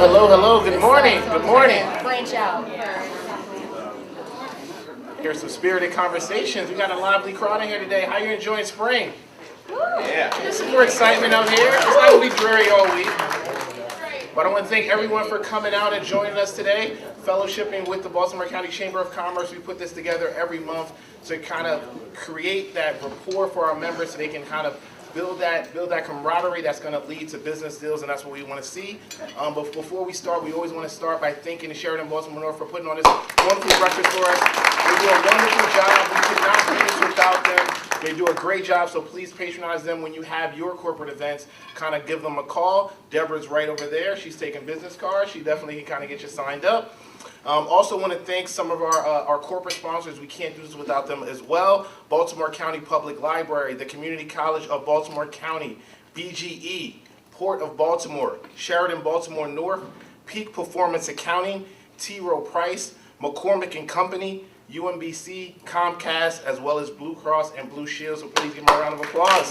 hello, hello. Good morning. Good morning. Branch out. Here's some spirited conversations. We got a lively crowd in here today. How you enjoying spring? Yeah. There's some more excitement out here. It's not going to be dreary all week. But I want to thank everyone for coming out and joining us today. Fellowshipping with the Baltimore County Chamber of Commerce. We put this together every month to kind of create that rapport for our members so they can kind of build that camaraderie that's going to lead to business deals, and that's what we want to see. But before we start, we always want to start by thanking the Sheraton Baltimore North for putting on this wonderful breakfast for us. They do a wonderful job. We could not do this without them. They do a great job, so please patronize them when you have your corporate events. Kind of give them a call. Deborah's right over there. She's taking business cards. She definitely can kind of get you signed up. Also want to thank some of our corporate sponsors. We can't do this without them as well. Baltimore County Public Library, the Community College of Baltimore County, BGE, Port of Baltimore, Sheraton Baltimore North, Peak Performance Accounting, T. Rowe Price, McCormick and Company, UMBC, Comcast, as well as Blue Cross and Blue Shield. So please give them a round of applause.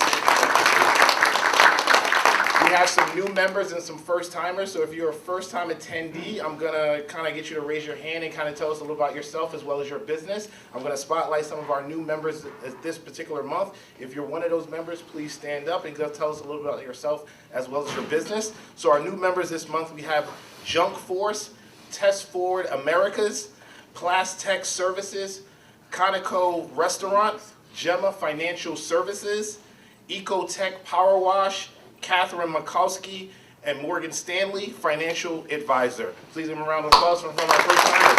We have some new members and some first-timers, so if you're a first-time attendee, I'm going to kind of get you to raise your hand and kind of tell us a little about yourself as well as your business. I'm going to spotlight some of our new members this particular month. If you're one of those members, please stand up and tell us a little about yourself as well as your business. So our new members this month, we have Junk Force, Test Forward Americas, Plastech Services, Conoco Restaurant, Gemma Financial Services, Ecotech Power Wash, Catherine Makowski, and Morgan Stanley, Financial Advisor. Please give them a round of applause from our first timers.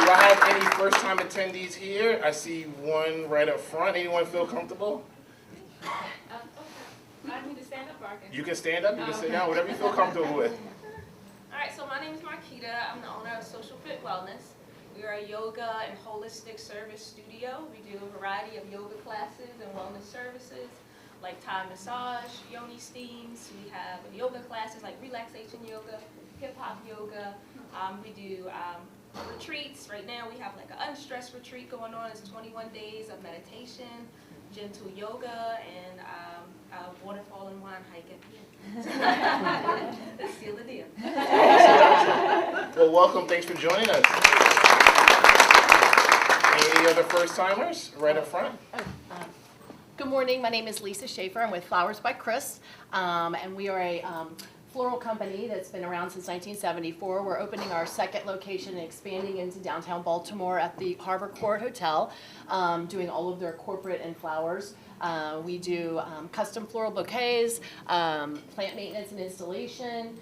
Do I have any first-time attendees here? I see one right up front. Anyone feel comfortable? I need to stand up, or I can... You can stand up, you can sit down, whatever you feel comfortable with. All right, so my name is Marquita. I'm the owner of Social Fit Wellness. We are a yoga and holistic service studio. We do a variety of yoga classes and wellness services, like Thai massage, yoni steams. We have yoga classes like relaxation yoga, hip-hop yoga. We do retreats. Right now we have like an unstressed retreat going on. It's 21 days of meditation, gentle yoga, and a waterfall and wine hike at the end. Let's seal the deal. Well, welcome. Thanks for joining us. Any other first-timers right up front? Good morning. My name is Lisa Schaefer. I'm with Flowers by Chris, and we are a floral company that's been around since 1974. We're opening our second location and expanding into downtown Baltimore at the Harbor Court Hotel, doing all of their corporate and flowers. We do custom floral bouquets, plant maintenance and installation,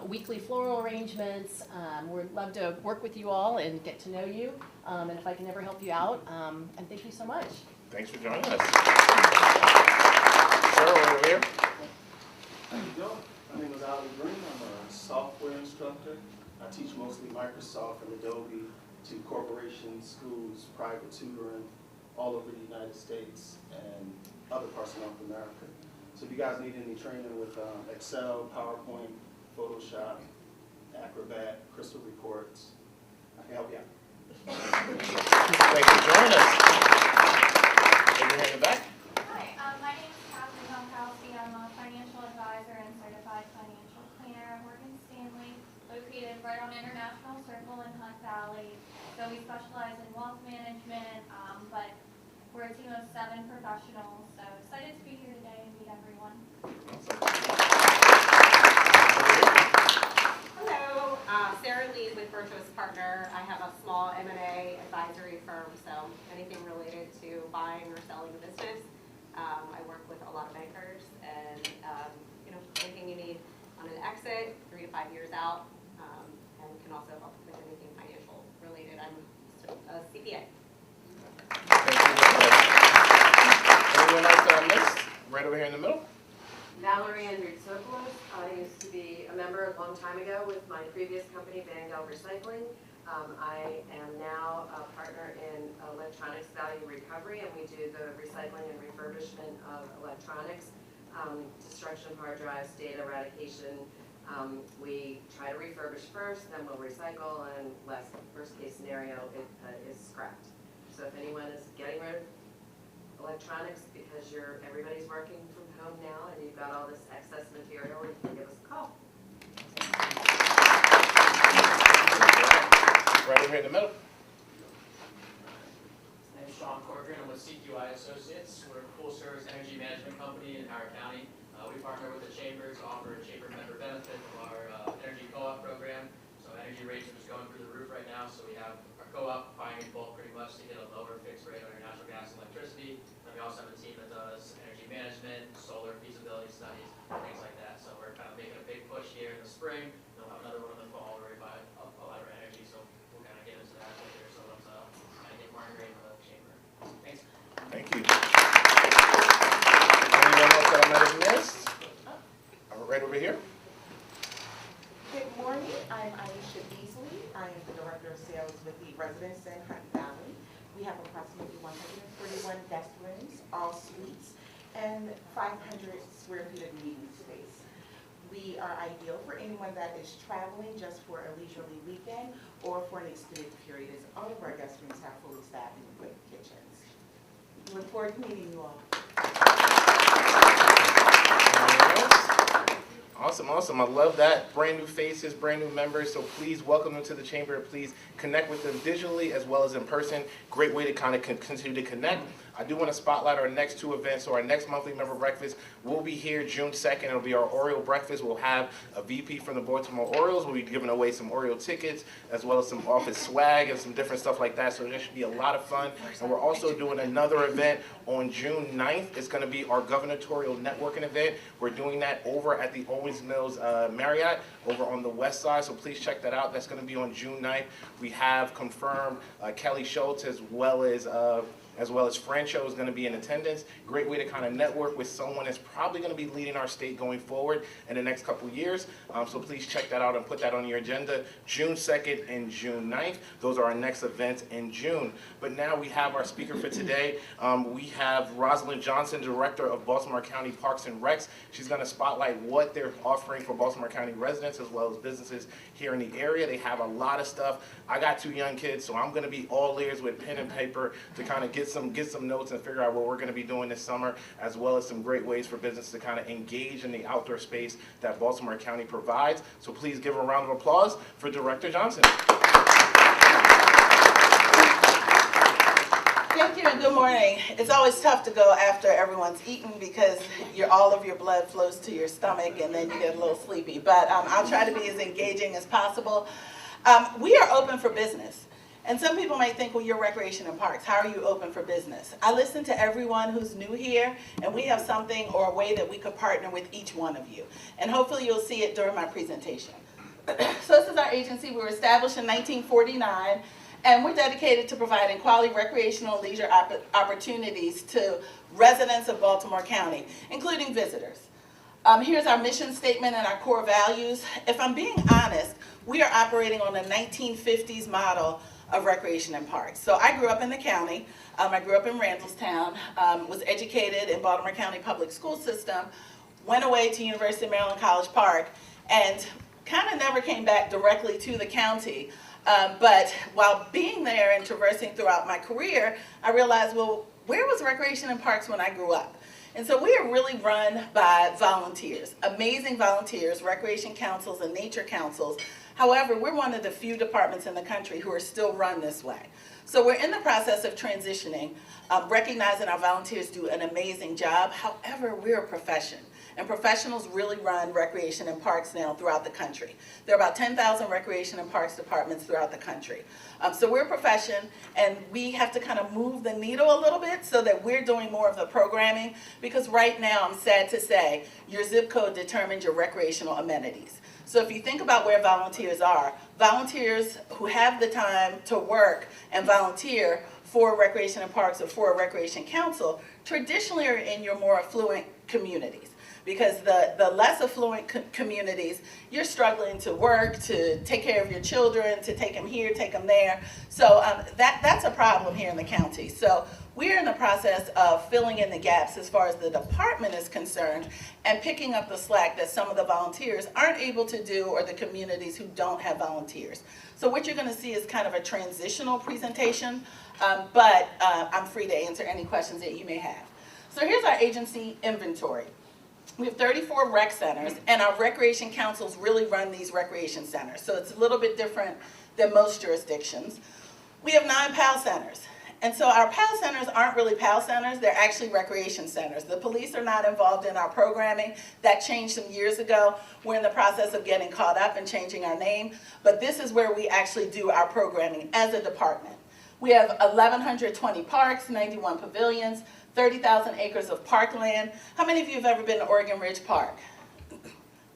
weekly floral arrangements. We'd love to work with you all and get to know you, and if I can ever help you out, and thank you so much. Thanks for joining us. Sir, over here. Thank you, Joe. My name is Ali Green. I'm a software instructor. I teach mostly Microsoft and Adobe to corporations, schools, private tutoring, all over the United States and other parts of North America. So if you guys need any training with Excel, PowerPoint, Photoshop, Acrobat, Crystal Reports, I can help you out. Thank you for joining us. Over here in the back. Hi, my name is Catherine Makowski. I'm a financial advisor and certified financial planner at Morgan Stanley, located right on International Circle in Hunt Valley. So we specialize in wealth management, but we're a team of 7 professionals. So excited to be here today and meet everyone. Hello, Sarah Lee with Virtuous Partner. I have a small M&A advisory firm, so anything related to buying or selling a business. I work with a lot of bankers, and anything you need on an exit, 3 to 5 years out, and can also help with anything financial related. I'm a CPA. Anyone else next? Right over here in the middle. Valerie Andrews-Sokolos. I used to be a member a long time ago with my previous company, BANNEKER Recycling. I am now a partner in electronics value recovery, and we do the recycling and refurbishment of electronics, destruction of hard drives, data eradication. We try to refurbish first, then we'll recycle, and worst case scenario, it is scrapped. So if anyone is getting rid of electronics, because everybody's working from home now and you've got all this excess material, you can give us a call. Right over here in the middle. My name is Sean Corcoran. I'm with CQI Associates. We're a full-service energy management company in Howard County. We partner with the chamber to offer a chamber member benefit from our energy co-op program. So energy rates are just going through the roof right now. So we have our co-op buying in bulk pretty much to get a lower fixed rate on your natural gas and electricity. And we also have a team that does energy management, solar feasibility studies, things like that. So we're kind of making a big push here in the spring. We'll have another one in the fall where we buy a lot of our energy. So we'll kind of get into that later. So let's kind of get more ingrained with the chamber. Thanks. Thank you. Anyone else that I might have missed? Right over here. Good morning, I'm Aisha Beasley. I am the Director of Sales with the residents in Hunt Valley. We have approximately 141 guest rooms, all suites, and 500 square feet of meeting space. We are ideal for anyone that is traveling just for a leisurely weekend or for an extended period, as all of our guest rooms have fully staffed and equipped kitchens. We look forward to meeting you all. Awesome, awesome. I love that. Brand new faces, brand new members. So please welcome them to the chamber. Please connect with them digitally as well as in person. Great way to kind of continue to connect. I do want to spotlight our next two events. So our next monthly member breakfast will be here June 2nd. It'll be our Oriole breakfast. We'll have a VP from the Baltimore Orioles. We'll be giving away some Oriole tickets as well as some office swag and some different stuff like that. So that should be a lot of fun. And we're also doing another event on June 9th. It's going to be our gubernatorial networking event. We're doing that over at the Owens Mills Marriott over on the west side. So please check that out. That's going to be on June 9th. We have confirmed Kelly Schultz as well as Francho is going to be in attendance. Great way to kind of network with someone that's probably going to be leading our state going forward in the next couple of years. So please check that out and put that on your agenda. June 2nd and June 9th. Those are our next events in June. But now we have our speaker for today. We have Rosalind Johnson, Director of Baltimore County Parks and Recs. She's going to spotlight what they're offering for Baltimore County residents as well as businesses here in the area. They have a lot of stuff. I got 2 young kids, so I'm going to be all ears with pen and paper to kind of get some notes and figure out what we're going to be doing this summer, as well as some great ways for business to kind of engage in the outdoor space that Baltimore County provides. So please give a round of applause for Director Johnson. Thank you and good morning. It's always tough to go after everyone's eaten because all of your blood flows to your stomach and then you get a little sleepy. But I'll try to be as engaging as possible. We are open for business. And some people might think, well, you're recreation and parks. How are you open for business? I listen to everyone who's new here, and we have something or a way that we could partner with each one of you. And hopefully you'll see it during my presentation. So this is our agency. We were established in 1949, and we're dedicated to providing quality recreational and leisure opportunities to residents of Baltimore County, including visitors. Here's our mission statement and our core values. If I'm being honest, we are operating on a 1950s model of recreation and parks. So I grew up in the county. I grew up in Randallstown, was educated in Baltimore County Public School System, went away to University of Maryland College Park, and kind of never came back directly to the county. But while being there and traversing throughout my career, I realized, well, where was recreation and parks when I grew up? And so we are really run by volunteers, amazing volunteers, recreation councils and nature councils. However, we're one of the few departments in the country who are still run this way. So we're in the process of transitioning, recognizing our volunteers do an amazing job. However, we're a profession, and professionals really run recreation and parks now throughout the country. There are about 10,000 recreation and parks departments throughout the country. So we're a profession, and we have to kind of move the needle a little bit so that we're doing more of the programming, because right now, I'm sad to say, your zip code determines your recreational amenities. So if you think about where volunteers are, volunteers who have the time to work and volunteer for recreation and parks or for a recreation council traditionally are in your more affluent communities. Because the less affluent communities, you're struggling to work, to take care of your children, to take them here, take them there. So that's a problem here in the county. So we're in the process of filling in the gaps as far as the department is concerned and picking up the slack that some of the volunteers aren't able to do, or the communities who don't have volunteers. So what you're going to see is kind of a transitional presentation, but I'm free to answer any questions that you may have. So here's our agency inventory. We have 34 rec centers, and our recreation councils really run these recreation centers. So it's a little bit different than most jurisdictions. We have 9 PAL centers. And so our PAL centers aren't really PAL centers, they're actually recreation centers. The police are not involved in our programming. That changed some years ago. We're in the process of getting caught up and changing our name. But this is where we actually do our programming as a department. We have 1,120 parks, 91 pavilions, 30,000 acres of parkland. How many of you have ever been to Oregon Ridge Park?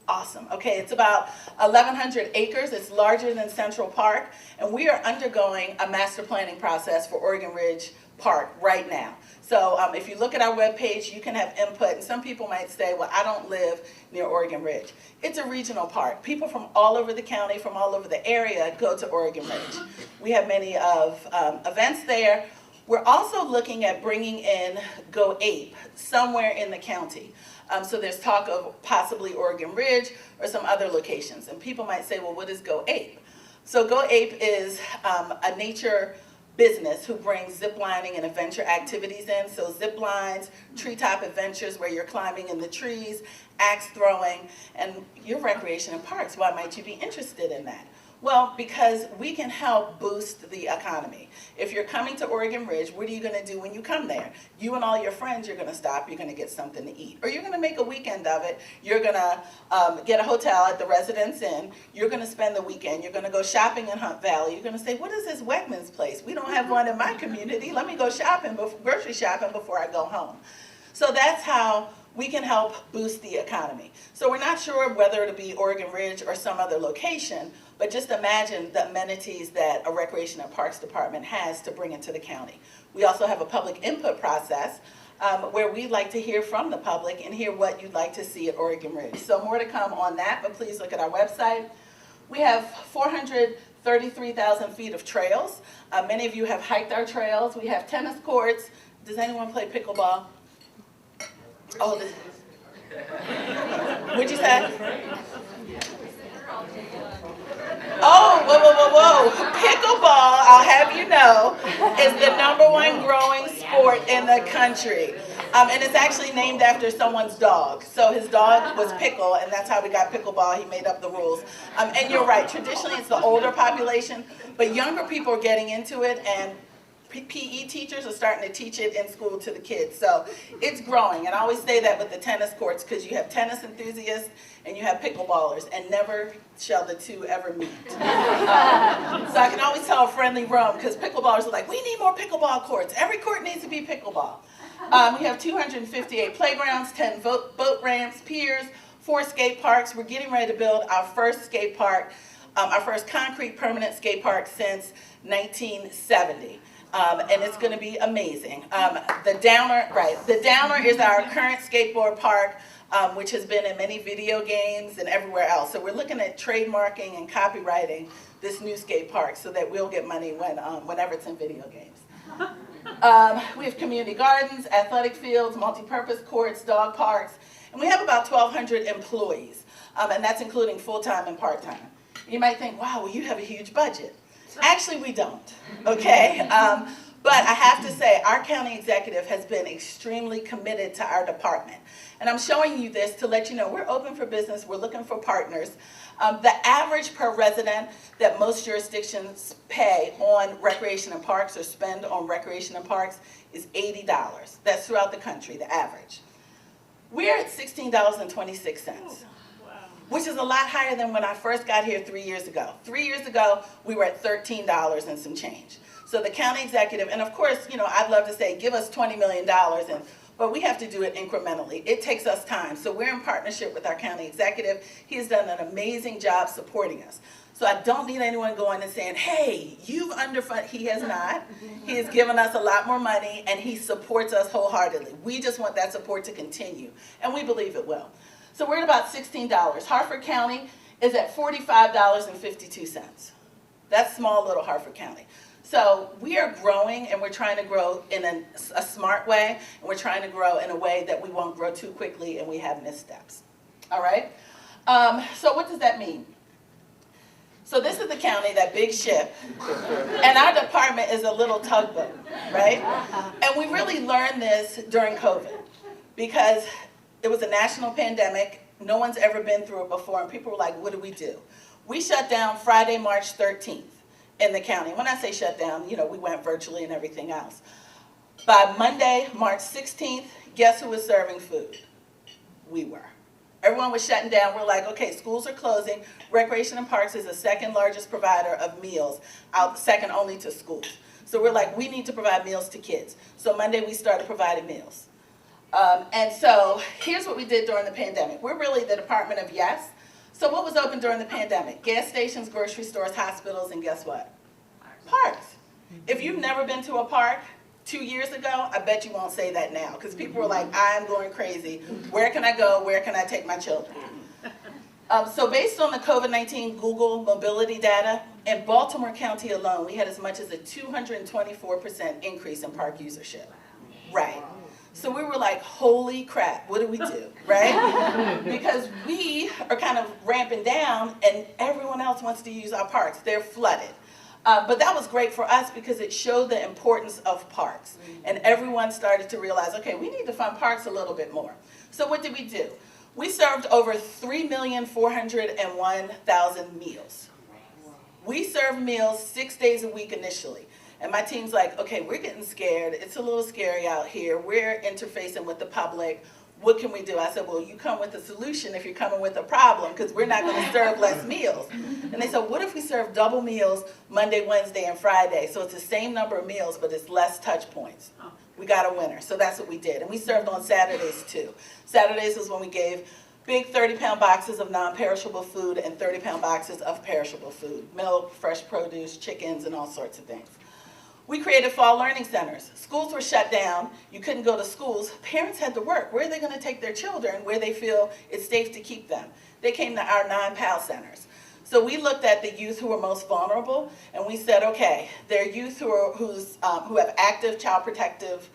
Awesome. Okay, it's about 1,100 acres. It's larger than Central Park, and we are undergoing a master planning process for Oregon Ridge Park right now. So if you look at our webpage, you can have input, and some people might say, well, I don't live near Oregon Ridge. It's a regional park. People from all over the county, from all over the area go to Oregon Ridge. We have many of events there. We're also looking at bringing in Go Ape somewhere in the county. So there's talk of possibly Oregon Ridge or some other locations. And people might say, well, what is Go Ape? So Go Ape is a nature business who brings zip lining and adventure activities in. So zip lines, treetop adventures where you're climbing in the trees, axe throwing, and your recreation and parks. Why might you be interested in that? Well, because we can help boost the economy. If you're coming to Oregon Ridge, what are you going to do when you come there? You and all your friends, you're going to stop, you're going to get something to eat. Or you're going to make a weekend of it. You're going to get a hotel at the Residence Inn. You're going to spend the weekend. You're going to go shopping in Hunt Valley. You're going to say, what is this Wegmans place? We don't have one in my community. Let me go shopping, grocery shopping before I go home. So that's how we can help boost the economy. So we're not sure whether it'll be Oregon Ridge or some other location, but just imagine the amenities that a Recreation and Parks Department has to bring into the county. We also have a public input process where we'd like to hear from the public and hear what you'd like to see at Oregon Ridge. So more to come on that, but please look at our website. We have 433,000 feet of trails. Many of you have hiked our trails. We have tennis courts. Does anyone play pickleball? Oh, what'd you say? Oh, whoa. Pickleball, I'll have you know, is the #1 growing sport in the country. And it's actually named after someone's dog. So his dog was Pickle, and that's how we got pickleball. He made up the rules. And you're right, traditionally it's the older population, but younger people are getting into it, and PE teachers are starting to teach it in school to the kids. So it's growing. And I always say that with the tennis courts, because you have tennis enthusiasts and you have pickleballers, and never shall the two ever meet. So I can always tell a friendly room, because pickleballers are like, we need more pickleball courts. Every court needs to be pickleball. We have 258 playgrounds, 10 boat ramps, piers, 4 skate parks. We're getting ready to build our first skate park, our first concrete permanent skate park since 1970. And it's going to be amazing. The Downer is our current skateboard park, which has been in many video games and everywhere else. So we're looking at trademarking and copywriting this new skate park so that we'll get money whenever it's in video games. We have community gardens, athletic fields, multi-purpose courts, dog parks, and we have about 1,200 employees, and that's including full-time and part-time. You might think, wow, well, you have a huge budget. Actually, we don't, okay? But I have to say, our county executive has been extremely committed to our department. And I'm showing you this to let you know we're open for business, we're looking for partners. The average per resident that most jurisdictions pay on recreation and parks or spend on recreation and parks is $80. That's throughout the country, the average. We're at $16.26. Which is a lot higher than when I first got here 3 years ago. 3 years ago, we were at $13 and some change. So the county executive, and of course, you know, I'd love to say, give us $20 million, but we have to do it incrementally. It takes us time. So we're in partnership with our county executive. He has done an amazing job supporting us. So I don't need anyone going and saying, hey, you've underfunded. He has not. He has given us a lot more money, and he supports us wholeheartedly. We just want that support to continue, and we believe it will. So we're at about $16. Harford County is at $45.52. That's small little Harford County. So we are growing, and we're trying to grow in a smart way, and we're trying to grow in a way that we won't grow too quickly and we have missteps. All right? So what does that mean? So this is the county, that big ship, and our department is a little tugboat, right? And we really learned this during COVID. because it was a national pandemic. No one's ever been through it before, and people were like, what do we do? We shut down Friday, March 13th in the county. When I say shut down, you know, we went virtually and everything else. By Monday, March 16th, guess who was serving food? We were. Everyone was shutting down. We're like, okay, schools are closing. Recreation and Parks is the second largest provider of meals, second only to schools. So we're like, we need to provide meals to kids. So Monday we started providing meals. And so here's what we did during the pandemic. We're really the Department of Yes. So what was open during the pandemic? Gas stations, grocery stores, hospitals, and guess what? Parks. If you've never been to a park 2 years ago, I bet you won't say that now, because people were like, I'm going crazy. Where can I go? Where can I take my children? So based on the COVID-19 Google mobility data, in Baltimore County alone, we had as much as a 224% increase in park usership. Right. So we were like, holy crap, what do we do, right? Because we are kind of ramping down and everyone else wants to use our parks. They're flooded. But that was great for us because it showed the importance of parks. And everyone started to realize, okay, we need to fund parks a little bit more. So what did we do? We served over 3,401,000 meals. We served meals 6 days a week initially. And my team's like, okay, we're getting scared. It's a little scary out here. We're interfacing with the public. What can we do? I said, well, you come with a solution if you're coming with a problem, because we're not going to serve less meals. And they said, what if we serve double meals Monday, Wednesday, and Friday? So it's the same number of meals, but it's less touch points. We got a winner. So that's what we did. And we served on Saturdays, too. Saturdays was when we gave big 30-pound boxes of non-perishable food and 30-pound boxes of perishable food, milk, fresh produce, chickens, and all sorts of things. We created fall learning centers. Schools were shut down. You couldn't go to schools. Parents had to work. Where are they going to take their children where they feel it's safe to keep them? They came to our non-PAL centers. So we looked at the youth who were most vulnerable, and we said, okay, they're youth who have active child protective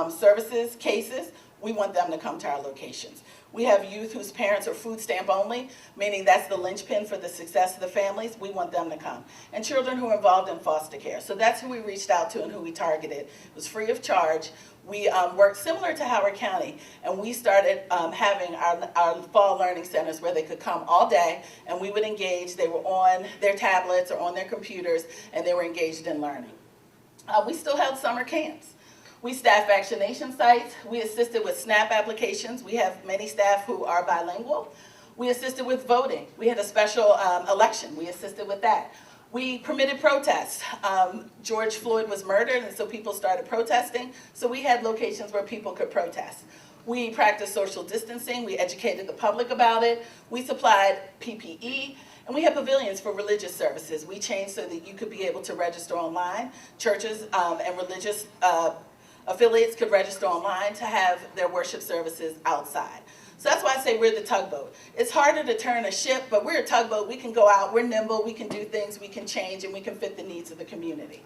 services cases. We want them to come to our locations. We have youth whose parents are food stamp only, meaning that's the linchpin for the success of the families. We want them to come. And children who are involved in foster care. So that's who we reached out to and who we targeted. It was free of charge. We worked similar to Howard County, and we started having our fall learning centers where they could come all day, and we would engage. They were on their tablets or on their computers, and they were engaged in learning. We still held summer camps. We staffed vaccination sites. We assisted with SNAP applications. We have many staff who are bilingual. We assisted with voting. We had a special election. We assisted with that. We permitted protests. George Floyd was murdered, and so people started protesting. So we had locations where people could protest. We practiced social distancing. We educated the public about it. We supplied PPE. And we have pavilions for religious services. We changed so that you could be able to register online. Churches and religious affiliates could register online to have their worship services outside. So that's why I say we're the tugboat. It's harder to turn a ship, but we're a tugboat. We can go out, we're nimble, we can do things, we can change, and we can fit the needs of the community.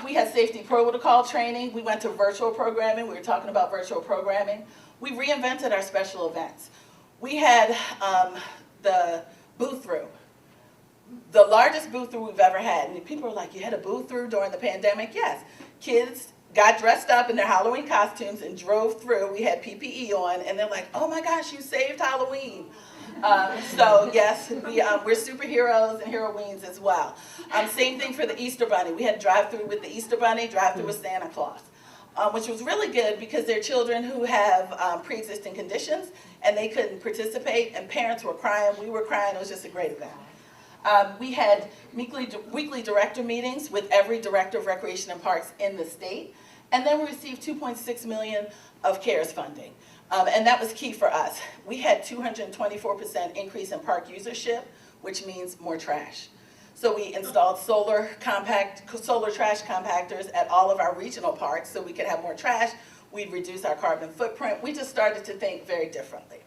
We had safety protocol training. We went to virtual programming. We were talking about virtual programming. We reinvented our special events. We had the booth-through. The largest booth-through we've ever had. And people are like, you had a booth-through during the pandemic? Yes. Kids got dressed up in their Halloween costumes and drove through. We had PPE on, and they're like, oh my gosh, you saved Halloween. So yes, we're superheroes and heroines as well. Same thing for the Easter Bunny. We had drive-through with the Easter Bunny, drive-through with Santa Claus, which was really good because they're children who have pre-existing conditions, and they couldn't participate, and parents were crying, we were crying. It was just a great event. We had weekly director meetings with every director of recreation and parks in the state. And then we received $2.6 million of CARES funding. And that was key for us. We had 224% increase in park usership, which means more trash. So we installed solar trash compactors at all of our regional parks so we could have more trash. We'd reduce our carbon footprint. We just started to think very differently.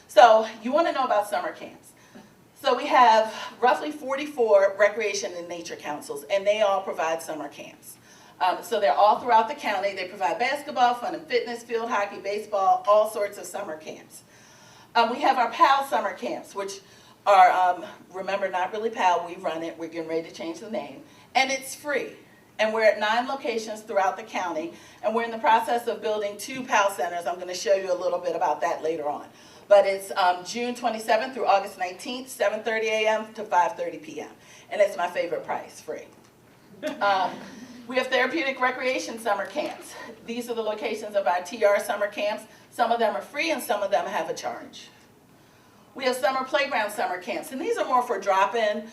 So you want to know about summer camps. So we have roughly 44 recreation and nature councils, and they all provide summer camps. So they're all throughout the county. They provide basketball, fun and fitness, field hockey, baseball, all sorts of summer camps. We have our PAL summer camps, which are, remember, not really PAL. We run it. We're getting ready to change the name. And it's free. And we're at 9 locations throughout the county, and we're in the process of building 2 PAL centers. I'm going to show you a little bit about that later on. But it's June 27th through August 19th, 7:30 a.m. to 5:30 p.m. And it's my favorite price, free. We have therapeutic recreation summer camps. These are the locations of our TR summer camps. Some of them are free and some of them have a charge. We have summer playground summer camps, and these are more for drop-in.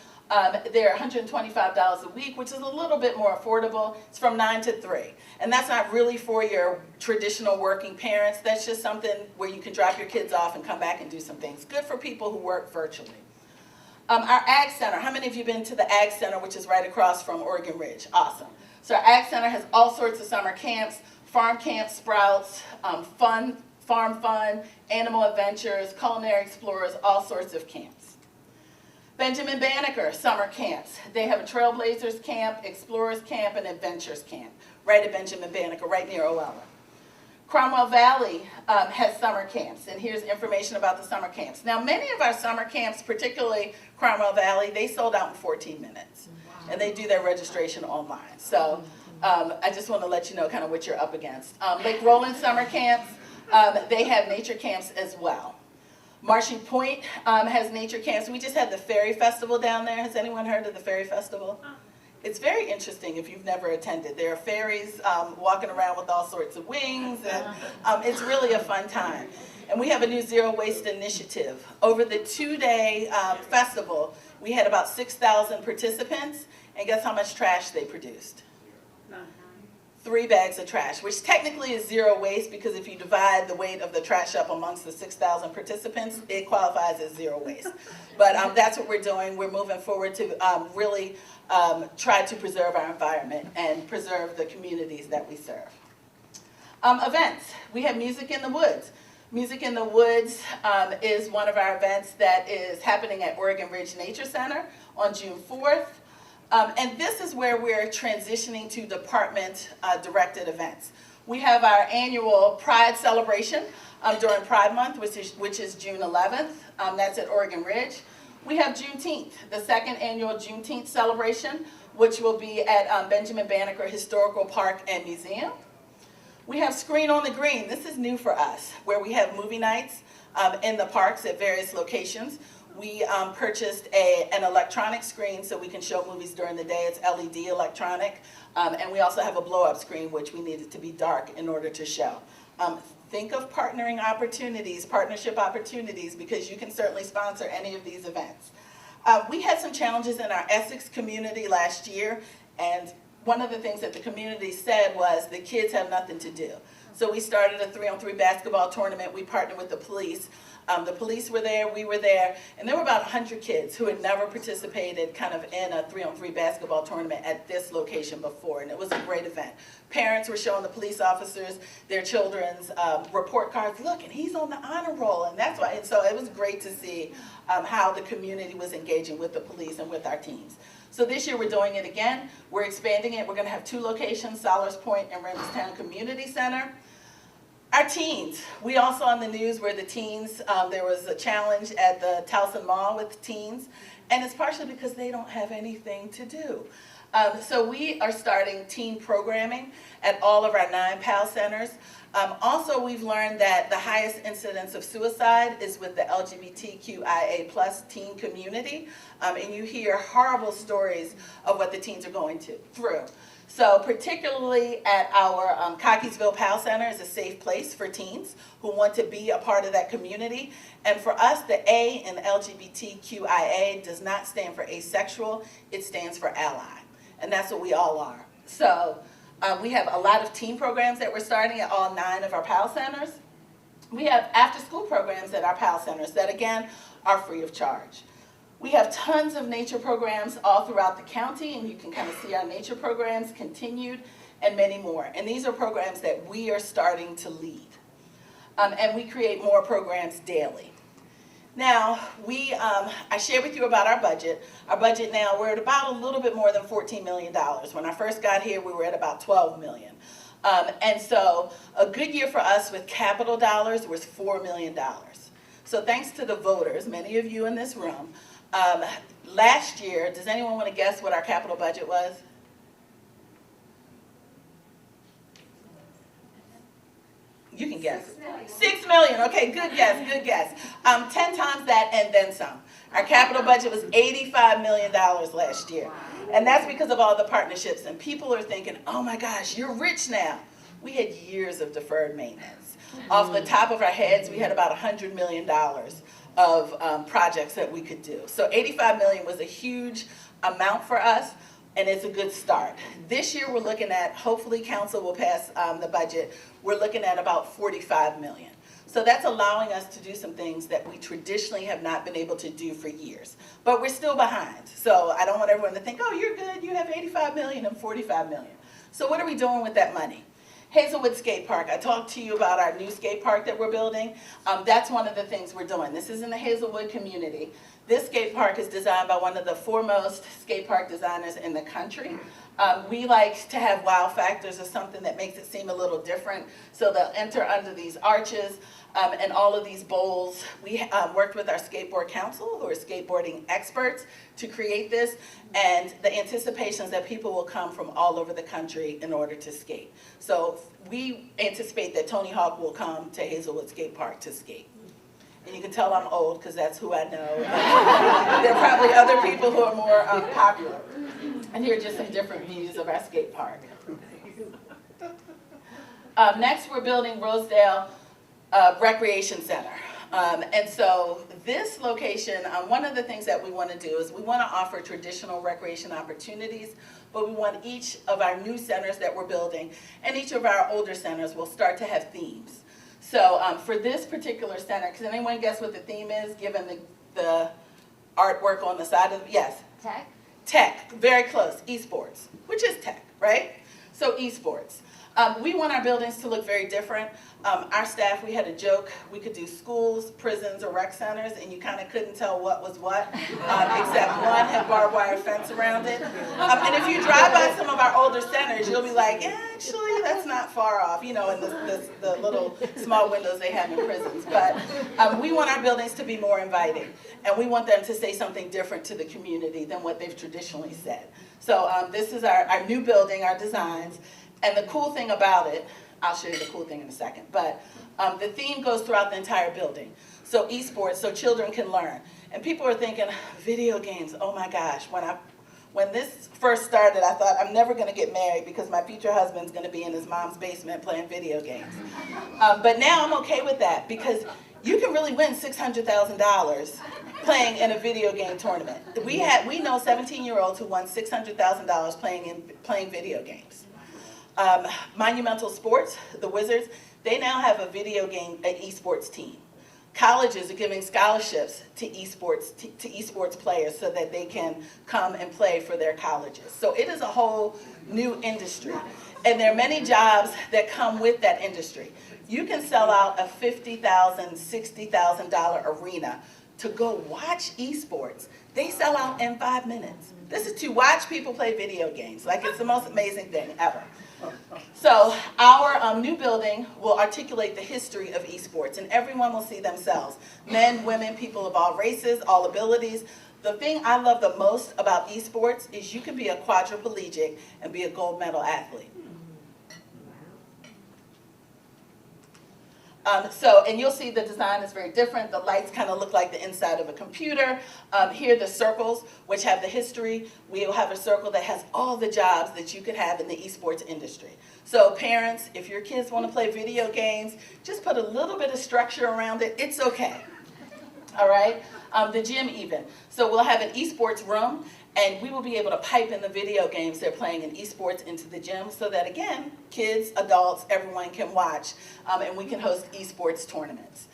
They're $125 a week, which is a little bit more affordable. It's from 9 to 3. And that's not really for your traditional working parents. That's just something where you can drop your kids off and come back and do some things. Good for people who work virtually. Our Ag Center, how many of you been to the Ag Center, which is right across from Oregon Ridge? Awesome. So our Ag Center has all sorts of summer camps, farm camp sprouts, farm fun, animal adventures, culinary explorers, all sorts of camps. Benjamin Banneker summer camps. They have a Trailblazers camp, Explorers camp, and Adventures camp, right at Benjamin Banneker, right near Oella. Cromwell Valley has summer camps, and here's information about the summer camps. Now, many of our summer camps, particularly Cromwell Valley, they sold out in 14 minutes, and they do their registration online. So I just want to let you know kind of what you're up against. Lake Roland summer camps, they have nature camps as well. Marshy Point has nature camps. We just had the Ferry Festival down there. Has anyone heard of the Ferry Festival? It's very interesting if you've never attended. There are fairies walking around with all sorts of wings, and it's really a fun time. And we have a new zero waste initiative. Over the 2-day festival, we had about 6,000 participants, and guess how much trash they produced? 3 bags of trash, which technically is zero waste, because if you divide the weight of the trash up amongst the 6,000 participants, it qualifies as zero waste. But that's what we're doing. We're moving forward to really try to preserve our environment and preserve the communities that we serve. Events. We have Music in the Woods. Music in the Woods is one of our events that is happening at Oregon Ridge Nature Center on June 4th. And this is where we're transitioning to department-directed events. We have our annual Pride celebration during Pride Month, which is June 11th. That's at Oregon Ridge. We have Juneteenth, the second annual Juneteenth celebration, which will be at Benjamin Banneker Historical Park and Museum. We have Screen on the Green. This is new for us, where we have movie nights in the parks at various locations. We purchased an electronic screen so we can show movies during the day. It's LED electronic. And we also have a blow-up screen, which we needed to be dark in order to show. Think of partnering opportunities, partnership opportunities, because you can certainly sponsor any of these events. We had some challenges in our Essex community last year, and one of the things that the community said was the kids have nothing to do. So we started a 3-on-3 basketball tournament. We partnered with the police. The police were there, we were there, and there were about 100 kids who had never participated kind of in a 3-on-3 basketball tournament at this location before, and it was a great event. Parents were showing the police officers their children's report cards. Look, and he's on the honor roll, and that's why. And so it was great to see how the community was engaging with the police and with our teams. So this year we're doing it again. We're expanding it. We're going to have 2 locations, Solars Point and Reynolds Community Center. Our teens, we also on the news where the teens, there was a challenge at the Towson Mall with teens, and it's partially because they don't have anything to do. So we are starting teen programming at all of our 9 PAL centers. Also, we've learned that the highest incidence of suicide is with the LGBTQIA+ teen community, and you hear horrible stories of what the teens are going through. So particularly at our Cockeysville PAL Center is a safe place for teens who want to be a part of that community. And for us, the A in LGBTQIA does not stand for asexual, it stands for ally. And that's what we all are. So we have a lot of teen programs that we're starting at all 9 of our PAL centers. We have after-school programs at our PAL centers that, again, are free of charge. We have tons of nature programs all throughout the county, and you can kind of see our nature programs continued and many more. And these are programs that we are starting to lead. And we create more programs daily. Now, I shared with you about our budget. Our budget now, we're at about a little bit more than $14 million. When I first got here, we were at about $12 million. And so a good year for us with capital dollars was $4 million. So thanks to the voters, many of you in this room, last year, does anyone want to guess what our capital budget was? You can guess. 6 million. Okay, good guess, good guess. 10 times that and then some. Our capital budget was $85 million last year. And that's because of all the partnerships. And people are thinking, oh my gosh, you're rich now. We had years of deferred maintenance. Off the top of our heads, we had about $100 million of projects that we could do. So 85 million was a huge amount for us, and it's a good start. This year we're looking at, hopefully council will pass the budget, we're looking at about 45 million. So that's allowing us to do some things that we traditionally have not been able to do for years. But we're still behind. So I don't want everyone to think, oh, you're good, you have 85 million and 45 million. So what are we doing with that money? Hazelwood Skate Park. I talked to you about our new skate park that we're building. That's one of the things we're doing. This is in the Hazelwood community. This skate park is designed by one of the foremost skate park designers in the country. We like to have wow factors or something that makes it seem a little different. So they'll enter under these arches and all of these bowls. We worked with our skateboard council, who are skateboarding experts, to create this. And the anticipation is that people will come from all over the country in order to skate. So we anticipate that Tony Hawk will come to Hazelwood Skate Park to skate. And you can tell I'm old because that's who I know. There are probably other people who are more popular. And here are just some different views of our skate park. Next, we're building Rosedale Recreation Center. And so this location, one of the things that we want to do is we want to offer traditional recreation opportunities, but we want each of our new centers that we're building and each of our older centers will start to have themes. So for this particular center, can anyone guess what the theme is, given the artwork on the side of it? Yes? Tech? Tech, very close, esports, which is tech, right? So esports. We want our buildings to look very different. Our staff, we had a joke, we could do schools, prisons, or rec centers, and you kind of couldn't tell what was what, except one had barbed wire fence around it. And if you drive by some of our older centers, you'll be like, yeah, actually, that's not far off, you know, in the little small windows they have in prisons. But we want our buildings to be more inviting, and we want them to say something different to the community than what they've traditionally said. So this is our new building, our designs. And the cool thing about it, I'll show you the cool thing in a second, but the theme goes throughout the entire building. So esports, so children can learn. And people are thinking, video games, oh my gosh. When this first started, I thought, I'm never going to get married because my future husband's going to be in his mom's basement playing video games. But now I'm okay with that because you can really win $600,000 playing in a video game tournament. We know 17-year-olds who won $600,000 playing video games. Monumental Sports, the Wizards, they now have an esports team. Colleges are giving scholarships to esports players so that they can come and play for their colleges. So it is a whole new industry. And there are many jobs that come with that industry. You can sell out a $50,000, $60,000 arena to go watch esports. They sell out in 5 minutes. This is to watch people play video games. Like, it's the most amazing thing ever. So our new building will articulate the history of esports, and everyone will see themselves. Men, women, people of all races, all abilities. The thing I love the most about esports is you can be a quadriplegic and be a gold medal athlete. And you'll see the design is very different. The lights kind of look like the inside of a computer. Here are the circles, which have the history. We'll have a circle that has all the jobs that you could have in the esports industry. So parents, if your kids want to play video games, just put a little bit of structure around it. It's okay. All right? The gym even. So we'll have an esports room, and we will be able to pipe in the video games they're playing in esports into the gym so that, again, kids, adults, everyone can watch, and we can host esports tournaments.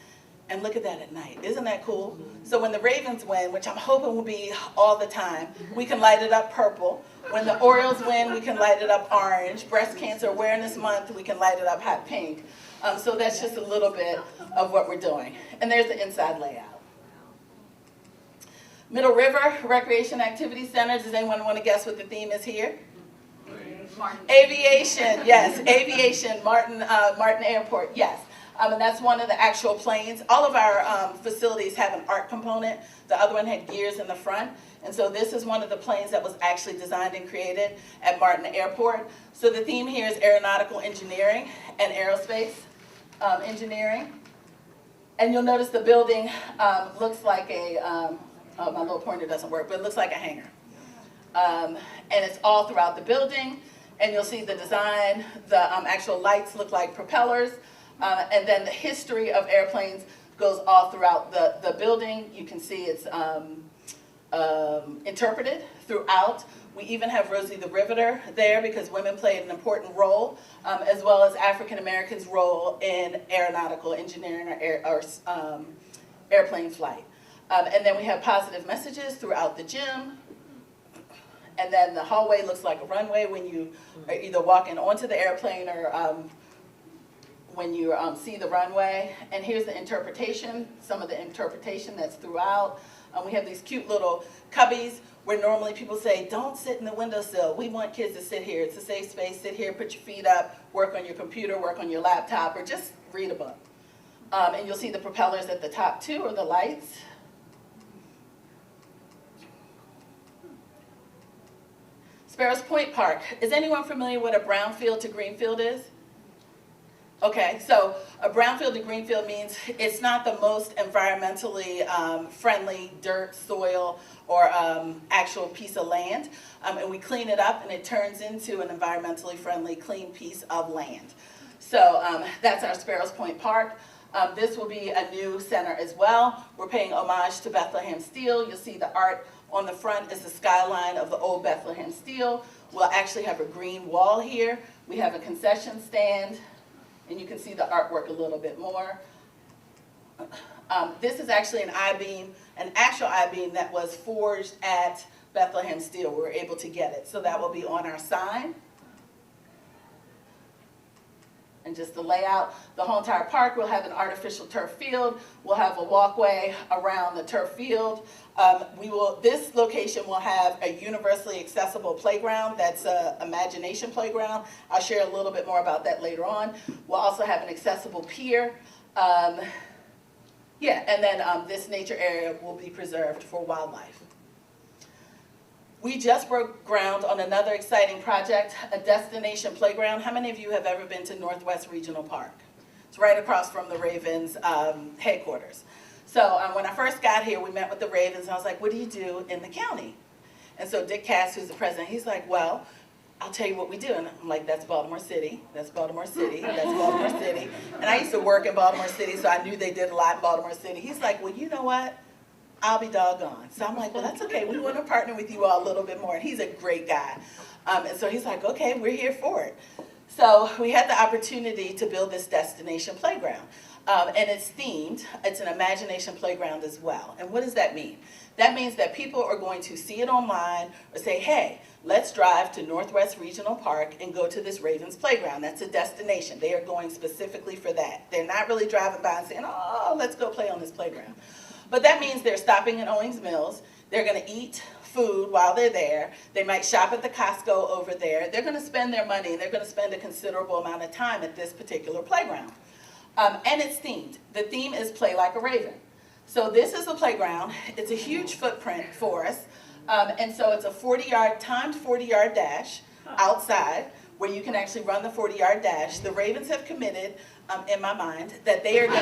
And look at that at night. Isn't that cool? So when the Ravens win, which I'm hoping will be all the time, we can light it up purple. When the Orioles win, we can light it up orange. Breast Cancer Awareness Month, we can light it up hot pink. So that's just a little bit of what we're doing. And there's the inside layout. Middle River Recreation Activity Center. Does anyone want to guess what the theme is here? Aviation, yes. Aviation, Martin Airport, yes. And that's one of the actual planes. All of our facilities have an art component. The other one had gears in the front. And so this is one of the planes that was actually designed and created at Martin Airport. So the theme here is aeronautical engineering and aerospace. engineering. And you'll notice the building looks like a, oh, my little pointer doesn't work, but it looks like a hangar. And it's all throughout the building. And you'll see the design, the actual lights look like propellers. And then the history of airplanes goes all throughout the building. You can see it's interpreted throughout. We even have Rosie the Riveter there because women played an important role, as well as African Americans' role in aeronautical engineering or airplane flight. And then we have positive messages throughout the gym. And then the hallway looks like a runway when you are either walking onto the airplane or when you see the runway. And here's the interpretation, some of the interpretation that's throughout. We have these cute little cubbies where normally people say, don't sit in the windowsill. We want kids to sit here. It's a safe space. Sit here, put your feet up, work on your computer, work on your laptop, or just read a book. And you'll see the propellers at the top too, or the lights. Sparrows Point Park. Is anyone familiar what a brownfield to greenfield is? Okay, so a brownfield to greenfield means it's not the most environmentally friendly dirt, soil, or actual piece of land. And we clean it up and it turns into an environmentally friendly, clean piece of land. So that's our Sparrows Point Park. This will be a new center as well. We're paying homage to Bethlehem Steel. You'll see the art on the front is the skyline of the old Bethlehem Steel. We'll actually have a green wall here. We have a concession stand. And you can see the artwork a little bit more. This is actually an I-beam, an actual I-beam that was forged at Bethlehem Steel. We were able to get it. So that will be on our sign. And just the layout, the whole entire park will have an artificial turf field. We'll have a walkway around the turf field. This location will have a universally accessible playground. That's an imagination playground. I'll share a little bit more about that later on. We'll also have an accessible pier. And then this nature area will be preserved for wildlife. We just broke ground on another exciting project, a destination playground. How many of you have ever been to Northwest Regional Park? It's right across from the Ravens headquarters. So when I first got here, we met with the Ravens, and I was like, what do you do in the county? And so Dick Cass, who's the president, he's like, well, I'll tell you what we do. And I'm like, that's Baltimore City, that's Baltimore City, that's Baltimore City. And I used to work in Baltimore City, so I knew they did a lot in Baltimore City. He's like, well, you know what? I'll be doggone. So I'm like, well, that's okay. We want to partner with you all a little bit more. And he's a great guy. And so he's like, okay, we're here for it. So we had the opportunity to build this destination playground. And it's themed. It's an imagination playground as well. And what does that mean? That means that people are going to see it online or say, hey, let's drive to Northwest Regional Park and go to this Ravens playground. That's a destination. They are going specifically for that. They're not really driving by and saying, oh, let's go play on this playground. But that means they're stopping at Owings Mills. They're going to eat food while they're there. They might shop at the Costco over there. They're going to spend their money, and they're going to spend a considerable amount of time at this particular playground. And it's themed. The theme is Play Like a Raven. So this is the playground. It's a huge footprint for us. And so it's a 40-yard, timed 40-yard dash outside where you can actually run the 40-yard dash. The Ravens have committed, in my mind, that they are going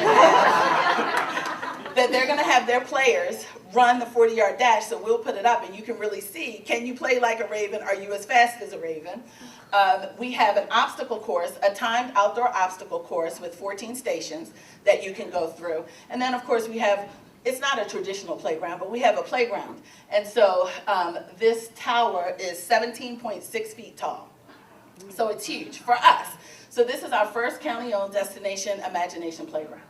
to have their players run the 40-yard dash. So we'll put it up and you can really see, can you play like a Raven? Are you as fast as a Raven? We have an obstacle course, a timed outdoor obstacle course with 14 stations that you can go through. And then of course we have, it's not a traditional playground, but we have a playground. And so this tower is 17.6 feet tall. So it's huge for us. So this is our first county-owned destination imagination playground.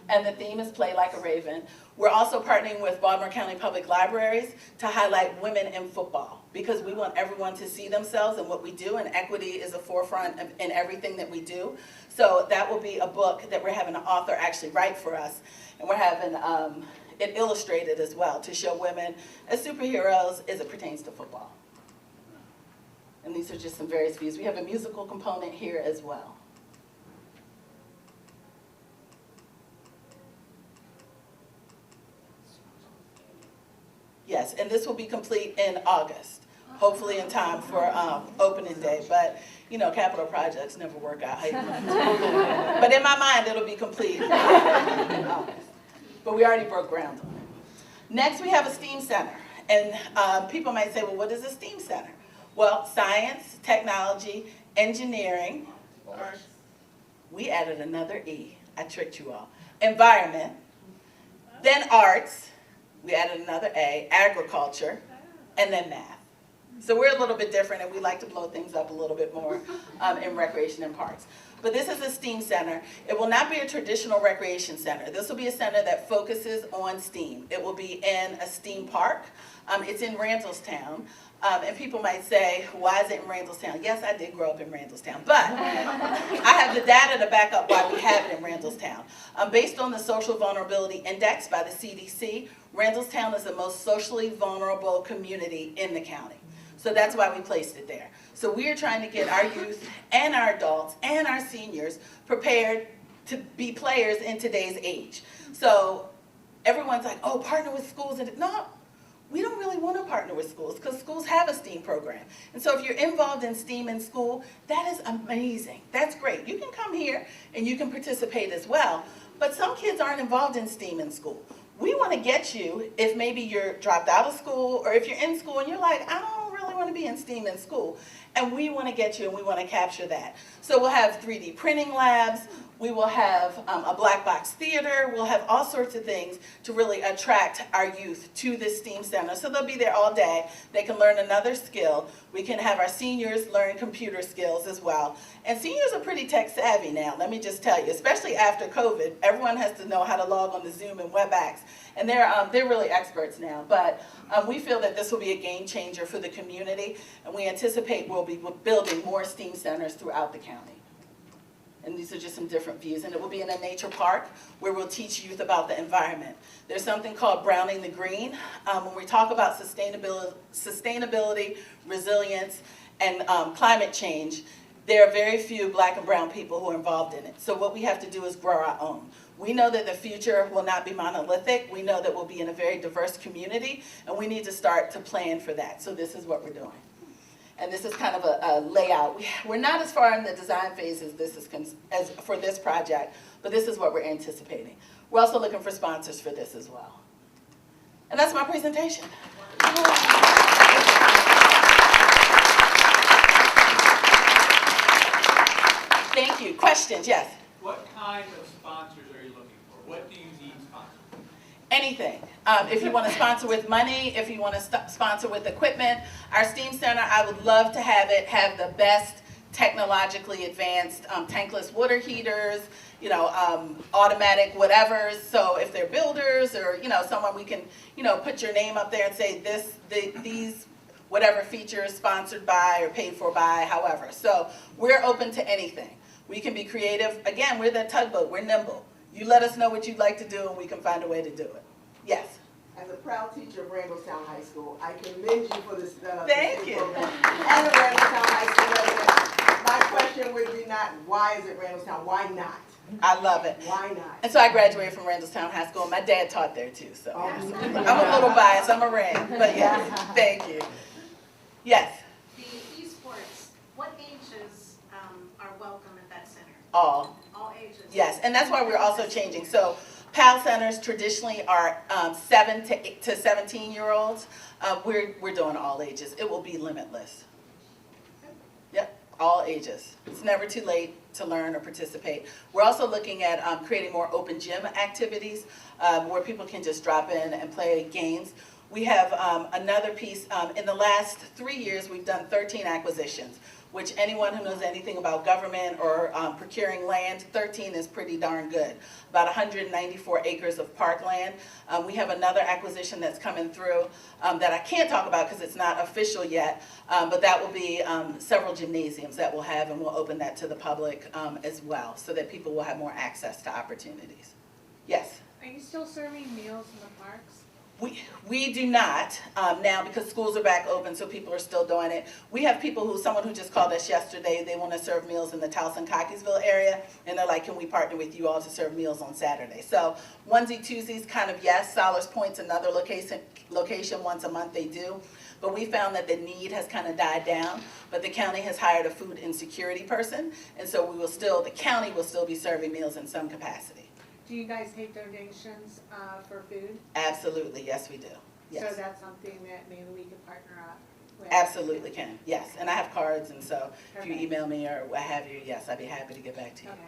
And the theme is Play Like a Raven. We're also partnering with Baltimore County Public Libraries to highlight women in football because we want everyone to see themselves in what we do, and equity is a forefront in everything that we do. So that will be a book that we're having an author actually write for us. And we're having it illustrated as well to show women as superheroes as it pertains to football. And these are just some various views. We have a musical component here as well. Yes, and this will be complete in August. hopefully in time for opening day. But, you know, capital projects never work out. But in my mind, it'll be complete. But we already broke ground on it. Next, we have a STEAM center. And people might say, well, what is a STEAM center? Well, science, technology, engineering. We added another E. I tricked you all. Environment. Then arts. We added another A. Agriculture. And then math. So we're a little bit different, and we like to blow things up a little bit more in recreation and parks. But this is a STEAM center. It will not be a traditional recreation center. This will be a center that focuses on STEAM. It will be in a STEAM park. It's in Randallstown. And people might say, why is it in Randallstown? Yes, I did grow up in Randallstown, but I have the data to back up why we have it in Randallstown. Based on the Social Vulnerability Index by the CDC, Randallstown is the most socially vulnerable community in the county. So that's why we placed it there. So we are trying to get our youth and our adults and our seniors prepared to be players in today's age. So everyone's like, oh, partner with schools. No, we don't really want to partner with schools because schools have a STEAM program. And so if you're involved in STEAM in school, that is amazing. That's great. You can come here and you can participate as well. But some kids aren't involved in STEAM in school. We want to get you if maybe you're dropped out of school or if you're in school and you're like, I don't really want to be in STEAM in school. And we want to get you and we want to capture that. So we'll have 3D printing labs. We will have a black box theater. We'll have all sorts of things to really attract our youth to this STEAM center. So they'll be there all day. They can learn another skill. We can have our seniors learn computer skills as well. And seniors are pretty tech savvy now, let me just tell you, especially after COVID. Everyone has to know how to log on to Zoom and WebEx. And they're really experts now. But we feel that this will be a game changer for the community. And we anticipate we'll be building more STEAM centers throughout the county. And these are just some different views. And it will be in a nature park where we'll teach youth about the environment. There's something called Browning the Green. When we talk about sustainability, resilience, and climate change, there are very few black and brown people who are involved in it. So what we have to do is grow our own. We know that the future will not be monolithic. We know that we'll be in a very diverse community, and we need to start to plan for that. So this is what we're doing. And this is kind of a layout. We're not as far in the design phase as for this project, but this is what we're anticipating. We're also looking for sponsors for this as well. And that's my presentation. Thank you. Questions? Yes? What kind of sponsors are you looking for? What do you need sponsors? Anything. If you want to sponsor with money, if you want to sponsor with equipment, our STEAM Center, I would love to have it have the best technologically advanced tankless water heaters, you know, automatic whatevers. So if they're builders or, you know, someone we can, you know, put your name up there and say these whatever features sponsored by or paid for by, however. So we're open to anything. We can be creative. Again, we're the tugboat. We're nimble. You let us know what you'd like to do, and we can find a way to do it. Yes? As a proud teacher of Randallstown High School, I commend you for this Thank you. program. And the Randallstown High School resident. My question would be not, why is it Randallstown? Why not? I love it. Why not? And so I graduated from Randallstown High School. My dad taught there, too. So I'm a little biased. I'm a Rand. But yes, thank you. Yes? The esports, what ages are welcome at that center? All. All ages? Yes, and that's why we're also changing. So PAL centers traditionally are 7 to 17-year-olds. We're doing all ages. It will be limitless. Yep, all ages. It's never too late to learn or participate. We're also looking at creating more open gym activities where people can just drop in and play games. We have another piece. In the last 3 years, we've done 13 acquisitions, which anyone who knows anything about government or procuring land, 13 is pretty darn good. About 194 acres of parkland. We have another acquisition that's coming through that I can't talk about because it's not official yet, but that will be several gymnasiums that we'll have, and we'll open that to the public as well, so that people will have more access to opportunities. Yes? Are you still serving meals in the parks? We do not now because schools are back open, so people are still doing it. We have people someone who just called us yesterday, they want to serve meals in the Towson-Cockeysville area, and they're like, can we partner with you all to serve meals on Saturday? So onesie, twosies, kind of yes. Solars Point's another location once a month they do. but we found that the need has kind of died down. But the county has hired a food insecurity person, and so the county will still be serving meals in some capacity. Do you guys take donations for food? Absolutely, yes we do. Yes. So that's something that maybe we could partner up with? Absolutely can, yes. And I have cards, and so if you Okay. email me or what have you, yes, I'd be happy to get back to you. Okay.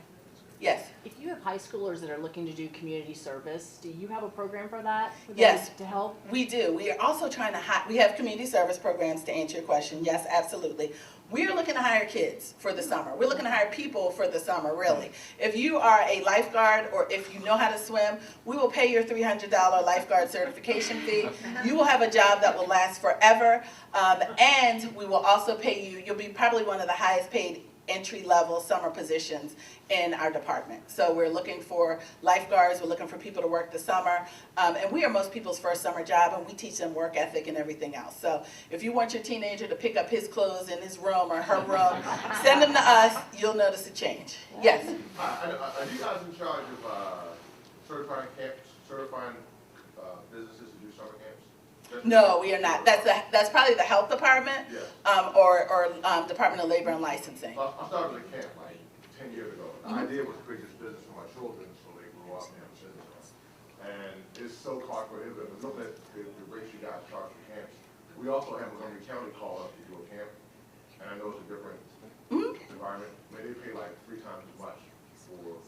Yes. If you have high schoolers that are looking to do community service, do you have a program for that? For them Yes. To help? We do. We are also trying to we have community service programs, to answer your question. Yes, absolutely. We are looking to hire kids for the summer. We're looking to hire people for the summer, really. If you are a lifeguard or if you know how to swim, we will pay your $300 lifeguard certification fee. You will have a job that will last forever. And we will also pay you, you'll be probably one of the highest paid entry-level summer positions in our department. So we're looking for lifeguards, we're looking for people to work the summer, and we are most people's first summer job, and we teach them work ethic and everything else. So if you want your teenager to pick up his clothes in his room or her room, send them to us, you'll notice a change. Yes? Are you guys in charge of certifying businesses to do summer camps? No, we are not. That's probably the health department, or Department of Labor and Licensing. I started a camp like 10 years ago. The idea was to create this business for my children so they grow up and have a business. And it's so cost prohibitive. Looking at the rates you guys charge for camps, we also have Montgomery County call us to do a camp. And I know it's a different environment. I mean, they pay like 3 times as much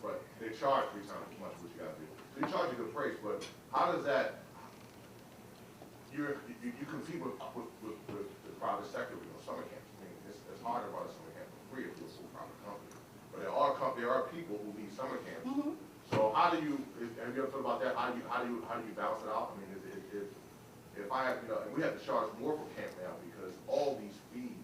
but they charge 3 times as much as what you guys do. So you charge a good price, but how does that, you compete with the private sector with summer camps. I mean, it's hard to run a summer camp for free if you're a full-private company. But there are people who need summer camps. So how do you, have you ever thought about that? How do you balance it out? I mean, if I have, and we have to charge more for camp now because all these fees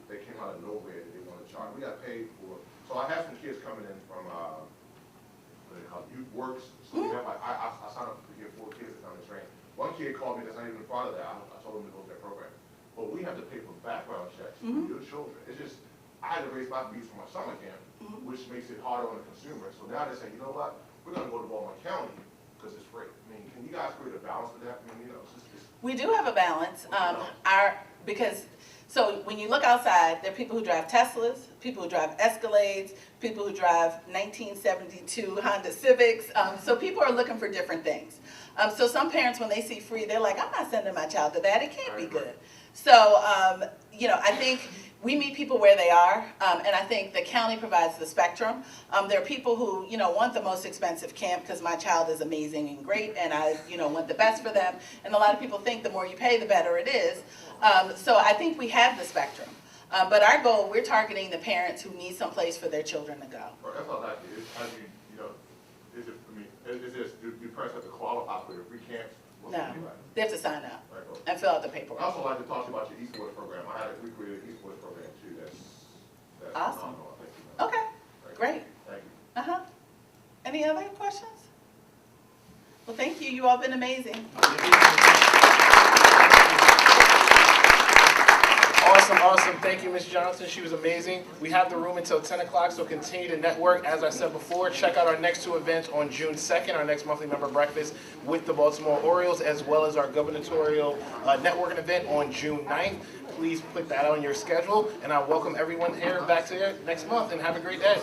that came out of nowhere that they want to charge. We got paid for. So I have some kids coming in from what they call Youth Works. So we have I signed up to get 4 kids to come and train. One kid called me that's not even part of that. I told him to go to that program. But we have to pay for background checks for your children. It's just, I had to raise my fees for my summer camp, which makes it harder on the consumer. So now they're saying, you know what, we're going to go to Baltimore County because it's free. I mean, can you guys create a balance for that? I mean, We do have a balance. So when you look outside, there are people who drive Teslas, people who drive Escalades, people who drive 1972 Honda Civics. So people are looking for different things. So some parents, when they see free, they're like, I'm not sending my child to that. It can't be good. So, I think we meet people where they are, and I think the county provides the spectrum. There are people who, want the most expensive camp because my child is amazing and great, and I, want the best for them. And a lot of people think the more you pay, the better it is. So I think we have the spectrum. But our goal, we're targeting the parents who need some place for their children to go. Right, that's all that is. How do do parents have to qualify for your free camps? No, they have to sign up and fill out the paperwork. I also like to talk to you about your Eastwood program. We created an Eastwood program too. That's awesome. Phenomenal. Okay, great. Thank you. Any other questions? Well, thank you. You all been amazing. Awesome. Thank you, Ms. Johnson. She was amazing. We have the room until 10 o'clock, so continue to network. As I said before, check out our next 2 events on June 2nd, our next monthly member breakfast with the Baltimore Orioles, as well as our gubernatorial networking event on June 9th. Please put that on your schedule, and I welcome everyone here back to next month, and have a great day.